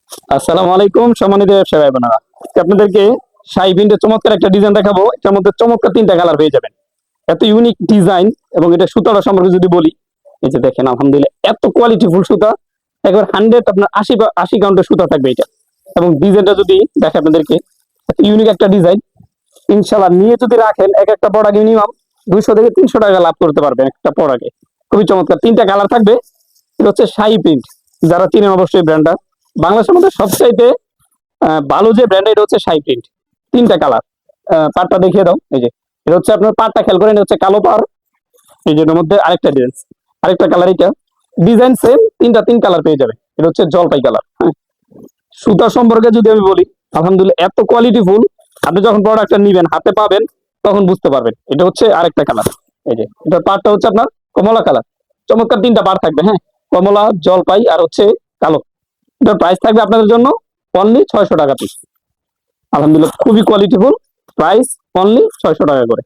আসসালামু আলাইকুম সম্মানিত ব্যবসায়ী ভাই বোনেরা, আজকে আপনাদেরকে শাই প্রিন্টের চমৎকার একটা ডিজাইন দেখাবো। এটার মধ্যে চমৎকার তিনটা কালার পেয়ে যাবেন। এত ইউনিক ডিজাইন। এবং এটা সুতাটা সম্পর্কে যদি বলি, এই যে দেখেন আলহামদুলিল্লাহ এত কোয়ালিটিফুল সুতা, একবার 100 আপনার 80 কাউন্টের সুতা থাকবে এটা। এবং ডিজাইনটা যদি দেখে আপনাদেরকে, এত ইউনিক একটা ডিজাইন। ইনশাল্লাহ নিয়ে যদি রাখেন, এক একটা প্রোডাক্ট মিনিমাম 200 থেকে 300 টাকা লাভ করতে পারবেন একটা প্রোডাক্টে। খুবই চমৎকার, তিনটা কালার থাকবে। এটা হচ্ছে শাই প্রিন্ট, যারা চিনেন অবশ্যই ব্র্যান্ডটা। বাংলাদেশের মধ্যে সবচাইতে ভালো যে ব্র্যান্ড, এটা হচ্ছে শাই প্রিন্ট। তিনটা কালার। পাড়টা দেখিয়ে দাও। এই যে এটা হচ্ছে আপনার পাড়টা খেয়াল করেন, এটা হচ্ছে কালো পাড়। এই যে এটার মধ্যে আরেকটা ডিজাইন, আরেকটা কালার। এটা ডিজাইন সেম, তিন কালার পেয়ে যাবে। এটা হচ্ছে জলপাই কালার। হ্যাঁ, সুতা সম্পর্কে যদি আমি বলি, আলহামদুলিল্লাহ এত কোয়ালিটি ফুল। আপনি যখন প্রোডাক্টটা নিবেন, হাতে পাবেন, তখন বুঝতে পারবেন। এটা হচ্ছে আরেকটা কালার। এই যে এটার পাড়টা হচ্ছে আপনার কমলা কালার। চমৎকার তিনটা পাড় থাকবে। হ্যাঁ, কমলা, জলপাই আর হচ্ছে কালো। এটার প্রাইস থাকবে আপনাদের জন্য অনলি 600 টাকা পিস। আলহামদুলিল্লাহ খুবই কোয়ালিটিফুল। প্রাইস অনলি 600 টাকা করে।